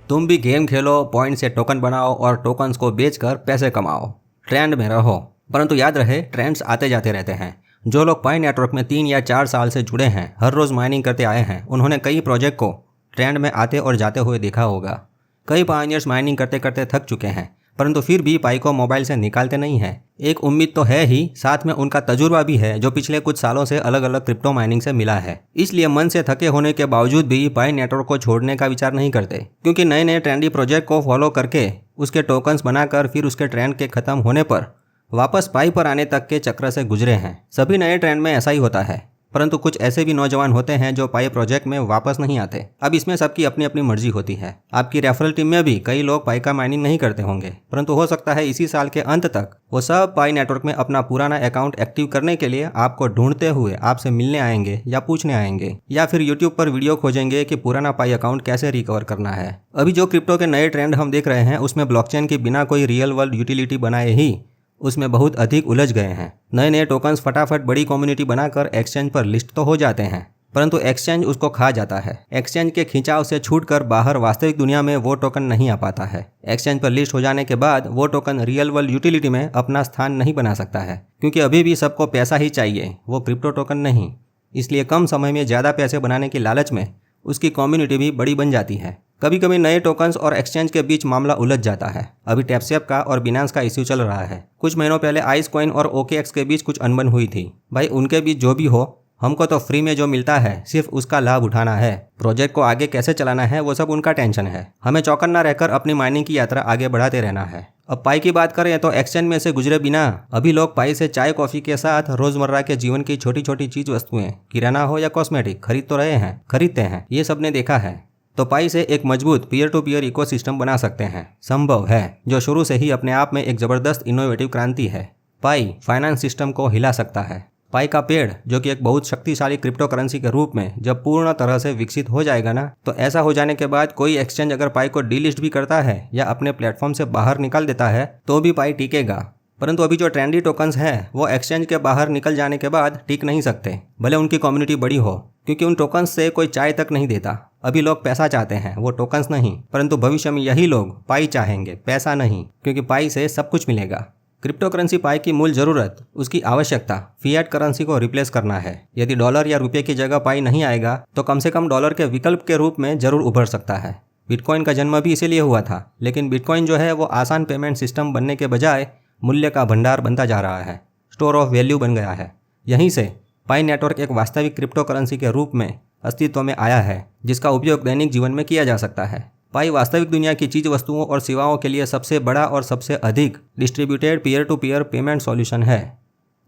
तुम भी गेम खेलो, पॉइंट से टोकन बनाओ और टोकन्स को बेचकर पैसे कमाओ, ट्रेंड में रहो। परंतु याद रहे, ट्रेंड्स आते जाते रहते हैं। जो लोग पाई नेटवर्क में 3 या 4 साल से जुड़े हैं, हर रोज़ माइनिंग करते आए हैं, उन्होंने कई प्रोजेक्ट को ट्रेंड में आते और जाते हुए देखा होगा। कई पायनियर्स माइनिंग करते करते थक चुके हैं, परंतु फिर भी पाई को मोबाइल से निकालते नहीं हैं। एक उम्मीद तो है ही, साथ में उनका तजुर्बा भी है जो पिछले कुछ सालों से अलग अलग क्रिप्टो माइनिंग से मिला है। इसलिए मन से थके होने के बावजूद भी पाई नेटवर्क को छोड़ने का विचार नहीं करते, क्योंकि नए नए ट्रेंडी प्रोजेक्ट को फॉलो करके उसके टोकन्स बनाकर फिर उसके ट्रेंड के खत्म होने पर वापस पाई पर आने तक के चक्र से गुजरे हैं। सभी नए ट्रेंड में ऐसा ही होता है, परंतु कुछ ऐसे भी नौजवान होते हैं जो पाई प्रोजेक्ट में वापस नहीं आते। अब इसमें सबकी अपनी अपनी मर्जी होती है। आपकी रेफरल टीम में भी कई लोग पाई का माइनिंग नहीं करते होंगे, परंतु हो सकता है इसी साल के अंत तक वो सब पाई नेटवर्क में अपना पुराना अकाउंट एक्टिव करने के लिए आपको ढूंढते हुए आपसे मिलने आएंगे या पूछने आएंगे, या फिर यूट्यूब पर वीडियो खोजेंगे कि पुराना पाई अकाउंट कैसे रिकवर करना है। अभी जो क्रिप्टो के नए ट्रेंड हम देख रहे हैं, उसमें ब्लॉकचेन के बिना कोई रियल वर्ल्ड यूटिलिटी बनाए ही उसमें बहुत अधिक उलझ गए हैं। नए नए टोकन्स फटाफट बड़ी कम्युनिटी बनाकर एक्सचेंज पर लिस्ट तो हो जाते हैं, परंतु एक्सचेंज उसको खा जाता है। एक्सचेंज के खिंचाव से छूटकर बाहर वास्तविक दुनिया में वो टोकन नहीं आ पाता है। एक्सचेंज पर लिस्ट हो जाने के बाद वो टोकन रियल वर्ल्ड यूटिलिटी में अपना स्थान नहीं बना सकता है, क्योंकि अभी भी सबको पैसा ही चाहिए, वो क्रिप्टो टोकन नहीं। इसलिए कम समय में ज़्यादा पैसे बनाने की लालच में उसकी कम्युनिटी भी बड़ी बन जाती है। कभी कभी नए टोकन्स और एक्सचेंज के बीच मामला उलझ जाता है। अभी टैपसेप का और बिनांस का इश्यू चल रहा है। कुछ महीनों पहले आइस कॉइन और OKX के बीच कुछ अनबन हुई थी। भाई, उनके बीच जो भी हो, हमको तो फ्री में जो मिलता है सिर्फ उसका लाभ उठाना है। प्रोजेक्ट को आगे कैसे चलाना है वो सब उनका टेंशन है। हमें चौकन्ना रहकर अपनी माइनिंग की यात्रा आगे बढ़ाते रहना है। अब पाई की बात करें तो एक्सचेंज में से गुजरे बिना अभी लोग पाई से चाय कॉफी के साथ रोजमर्रा के जीवन की छोटी छोटी चीज वस्तुएं, किराना हो या कॉस्मेटिक, खरीदते हैं। ये सब ने देखा है। तो पाई से एक मजबूत पीयर टू पीयर इकोसिस्टम बना सकते हैं। संभव है, जो शुरू से ही अपने आप में एक जबरदस्त इनोवेटिव क्रांति है। पाई फाइनेंस सिस्टम को हिला सकता है। पाई का पेड़, जो कि एक बहुत शक्तिशाली क्रिप्टो करेंसी के रूप में जब पूर्ण तरह से विकसित हो जाएगा ना, तो ऐसा हो जाने के बाद कोई एक्सचेंज अगर पाई को डीलिस्ट भी करता है या अपने प्लेटफॉर्म से बाहर निकाल देता है तो भी पाई टिकेगा। परंतु अभी जो ट्रेंडी टोकन्स हैं वो एक्सचेंज के बाहर निकल जाने के बाद टिक नहीं सकते, भले उनकी कम्युनिटी बड़ी हो, क्योंकि उन टोकन्स से कोई चाय तक नहीं देता। अभी लोग पैसा चाहते हैं, वो टोकन्स नहीं। परंतु भविष्य में यही लोग पाई चाहेंगे, पैसा नहीं, क्योंकि पाई से सब कुछ मिलेगा। क्रिप्टो करेंसी पाई की मूल जरूरत, उसकी आवश्यकता फिएट करेंसी को रिप्लेस करना है। यदि डॉलर या रुपये की जगह पाई नहीं आएगा तो कम से कम डॉलर के विकल्प के रूप में जरूर उभर सकता है। बिटकॉइन का जन्म भी इसीलिए हुआ था, लेकिन बिटकॉइन जो है वो आसान पेमेंट सिस्टम बनने के बजाय मूल्य का भंडार बनता जा रहा है, स्टोर ऑफ वैल्यू बन गया है। यहीं से पाई नेटवर्क एक वास्तविक क्रिप्टो करेंसी के रूप में अस्तित्व में आया है, जिसका उपयोग दैनिक जीवन में किया जा सकता है। पाई वास्तविक दुनिया की चीज वस्तुओं और सेवाओं के लिए सबसे बड़ा और सबसे अधिक distributed peer to peer payment solution है।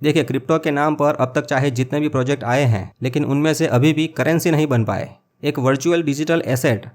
देखिए, क्रिप्टो के नाम पर अब तक चाहे जितने भी प्रोजेक्ट आए हैं, लेकिन उनमें से अभी भी करेंसी नहीं बन पाए। एक वर्चुअल डिजिटल एसेट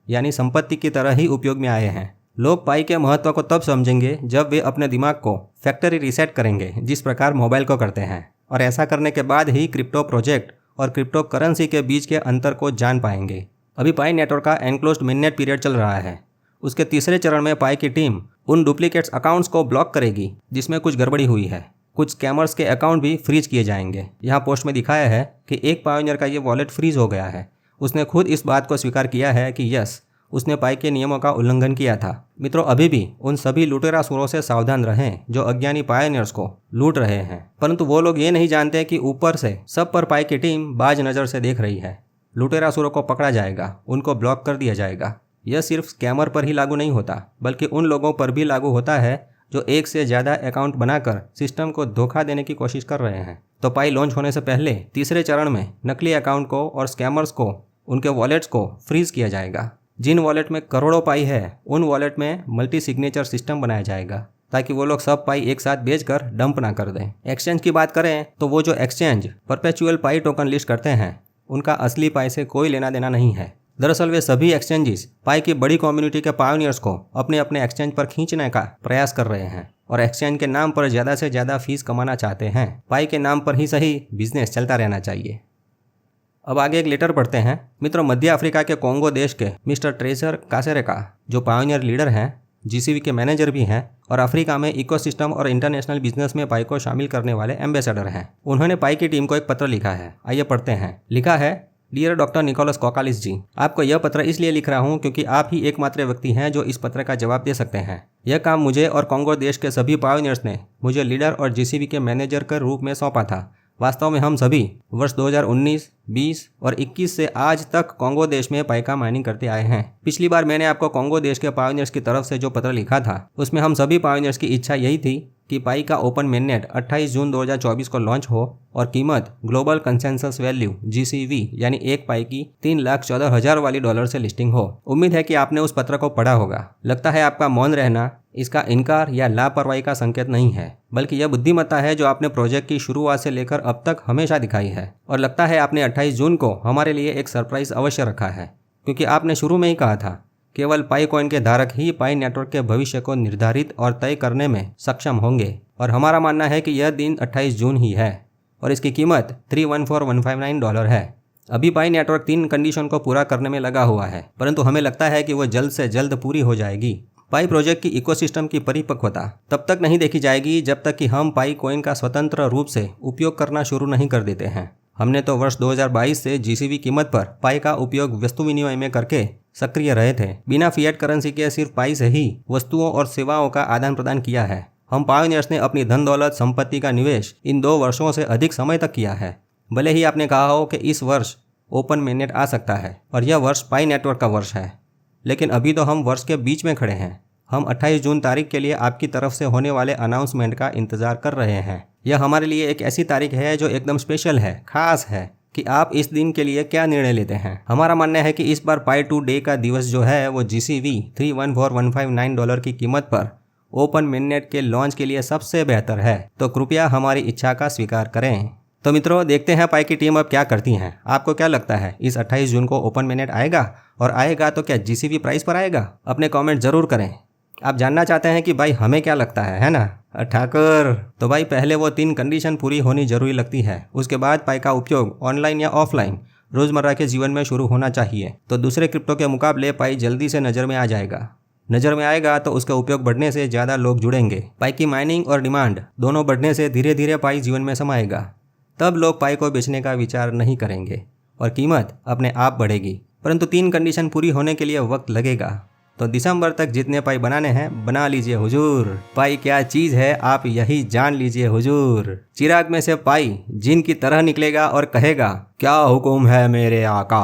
यानी संपत्ति की तरह ही उपयोग में आए हैं। लोग पाई के महत्व को तब समझेंगे जब वे अपने दिमाग को फैक्ट्री रीसेट करेंगे, जिस प्रकार मोबाइल को करते हैं, और ऐसा करने के बाद ही क्रिप्टो प्रोजेक्ट और क्रिप्टो करेंसी के बीच के अंतर को जान पाएंगे। अभी पाई नेटवर्क का एनक्लोज्ड मिननेट पीरियड चल रहा है। उसके तीसरे चरण में पाई की टीम उन डुप्लीकेट्स अकाउंट्स को ब्लॉक करेगी जिसमें कुछ गड़बड़ी हुई है। कुछ स्कैमर्स के अकाउंट भी फ्रीज किए जाएंगे। यहाँ पोस्ट में दिखाया है कि एक पायोनियर का ये वॉलेट फ्रीज हो गया है। उसने खुद इस बात को स्वीकार किया है कि यस, उसने पाई के नियमों का उल्लंघन किया था। मित्रों, अभी भी उन सभी लुटेरासुरों से सावधान रहें जो अज्ञानी पायोनियर्स को लूट रहे हैं, परंतु वो लोग ये नहीं जानते कि ऊपर से सब पर पाई की टीम बाज नज़र से देख रही है। लुटेरासुरों को पकड़ा जाएगा, उनको ब्लॉक कर दिया जाएगा। यह सिर्फ स्कैमर पर ही लागू नहीं होता, बल्कि उन लोगों पर भी लागू होता है जो एक से ज़्यादा अकाउंट बनाकर सिस्टम को धोखा देने की कोशिश कर रहे हैं। तो पाई लॉन्च होने से पहले तीसरे चरण में नकली अकाउंट को और स्कैमर्स को, उनके वॉलेट्स को फ्रीज किया जाएगा। जिन वॉलेट में करोड़ों पाई है, उन वॉलेट में मल्टी सिग्नेचर सिस्टम बनाया जाएगा, ताकि वो लोग सब पाई एक साथ बेचकर डंप ना कर दें। एक्सचेंज की बात करें तो वो जो एक्सचेंज परपेचुअल पाई टोकन लिस्ट करते हैं, उनका असली पाई से कोई लेना देना नहीं है। दरअसल वे सभी एक्सचेंजेस पाई की बड़ी कम्युनिटी के पायोनियर्स को अपने अपने एक्सचेंज पर खींचने का प्रयास कर रहे हैं और एक्सचेंज के नाम पर ज़्यादा से ज़्यादा फीस कमाना चाहते हैं। पाई के नाम पर ही सही, बिजनेस चलता रहना चाहिए। अब आगे एक लेटर पढ़ते हैं। मित्रों, मध्य अफ्रीका के कोंगो देश के मिस्टर ट्रेजर कासेरेका, जो पायोनियर लीडर हैं, जीसीवी के मैनेजर भी हैं और अफ्रीका में इकोसिस्टम और इंटरनेशनल बिजनेस में पाई को शामिल करने वाले एम्बेसडर हैं। उन्होंने पाई की टीम को एक पत्र लिखा है। आइए पढ़ते हैं। लिखा है, डियर डॉक्टर निकोलस कोकालिस जी, आपको यह पत्र इसलिए लिख रहा हूँ क्योंकि आप ही एकमात्र व्यक्ति हैं जो इस पत्र का जवाब दे सकते हैं। यह काम मुझे और कांगो देश के सभी पायोनियर्स ने मुझे लीडर और जीसीबी के मैनेजर के रूप में सौंपा था। वास्तव में हम सभी वर्ष 2019, 20 और 21 से आज तक कांगो देश में पाई का माइनिंग करते आए हैं। पिछली बार मैंने आपको कांगो देश के पायोनियर्स की तरफ से जो पत्र लिखा था उसमें हम सभी पायोनियर्स की इच्छा यही थी कि पाई का ओपन मेननेट 28 जून 2024 को लॉन्च हो और कीमत ग्लोबल कंसेंसस वैल्यू GCV यानी एक पाई की 3,14,000 वाली डॉलर से लिस्टिंग हो। उम्मीद है कि आपने उस पत्र को पढ़ा होगा। लगता है आपका मौन रहना इसका इनकार या लापरवाही का संकेत नहीं है, बल्कि यह बुद्धिमत्ता है जो आपने प्रोजेक्ट की शुरुआत से लेकर अब तक हमेशा दिखाई है। और लगता है आपने 28 जून को हमारे लिए एक सरप्राइज अवश्य रखा है, क्योंकि आपने शुरू में ही कहा था केवल पाई कॉइन के धारक ही पाई नेटवर्क के भविष्य को निर्धारित और तय करने में सक्षम होंगे। और हमारा मानना है कि यह दिन 28 जून ही है और इसकी कीमत $314,159 है। अभी पाई नेटवर्क 3 कंडीशन को पूरा करने में लगा हुआ है, परंतु हमें लगता है कि वह जल्द से जल्द पूरी हो जाएगी। पाई प्रोजेक्ट की इकोसिस्टम की परिपक्वता तब तक नहीं देखी जाएगी जब तक कि हम पाई कॉइन का स्वतंत्र रूप से उपयोग करना शुरू नहीं कर देते हैं। हमने तो वर्ष 2022 से GCV कीमत पर पाई का उपयोग वस्तु विनिमय में करके सक्रिय रहे थे। बिना फिएट करेंसी के सिर्फ पाई से ही वस्तुओं और सेवाओं का आदान प्रदान किया है। हम पायोनियर्स ने अपनी धन दौलत संपत्ति का निवेश इन 2 वर्षों से अधिक समय तक किया है। भले ही आपने कहा हो कि इस वर्ष ओपन मेननेट आ सकता है और यह वर्ष पाई नेटवर्क का वर्ष है, लेकिन अभी तो हम वर्ष के बीच में खड़े हैं। हम 28 जून तारीख के लिए आपकी तरफ से होने वाले अनाउंसमेंट का इंतजार कर रहे हैं। यह हमारे लिए एक ऐसी तारीख है जो एकदम स्पेशल है, खास है कि आप इस दिन के लिए क्या निर्णय लेते हैं। हमारा मानना है कि इस बार पाई टू डे का दिवस जो है वो GCV $314,159 की कीमत पर ओपन मेननेट के लॉन्च के लिए सबसे बेहतर है। तो कृपया हमारी इच्छा का स्वीकार करें। तो मित्रों, देखते हैं पाई की टीम अब क्या करती है। आपको क्या लगता है इस 28 जून को ओपन मेननेट आएगा, और आएगा तो क्या GCV प्राइस पर आएगा? अपने कमेंट जरूर करें। आप जानना चाहते हैं कि भाई हमें क्या लगता है ना ठाकुर? तो भाई पहले वो 3 कंडीशन पूरी होनी जरूरी लगती है। उसके बाद पाई का उपयोग ऑनलाइन या ऑफलाइन रोजमर्रा के जीवन में शुरू होना चाहिए। तो दूसरे क्रिप्टो के मुकाबले पाई जल्दी से नज़र में आ जाएगा। नज़र में आएगा तो उसका उपयोग बढ़ने से ज़्यादा लोग जुड़ेंगे। पाई की माइनिंग और डिमांड दोनों बढ़ने से धीरे धीरे पाई जीवन में समाएगा। तब लोग पाई को बेचने का विचार नहीं करेंगे और कीमत अपने आप बढ़ेगी। परंतु 3 कंडीशन पूरी होने के लिए वक्त लगेगा। तो दिसंबर तक जितने पाई बनाने हैं बना लीजिए हुजूर। पाई क्या चीज़ है आप यही जान लीजिए हुजूर। चिराग में से पाई जिन की तरह निकलेगा और कहेगा क्या हुक्म है मेरे आका।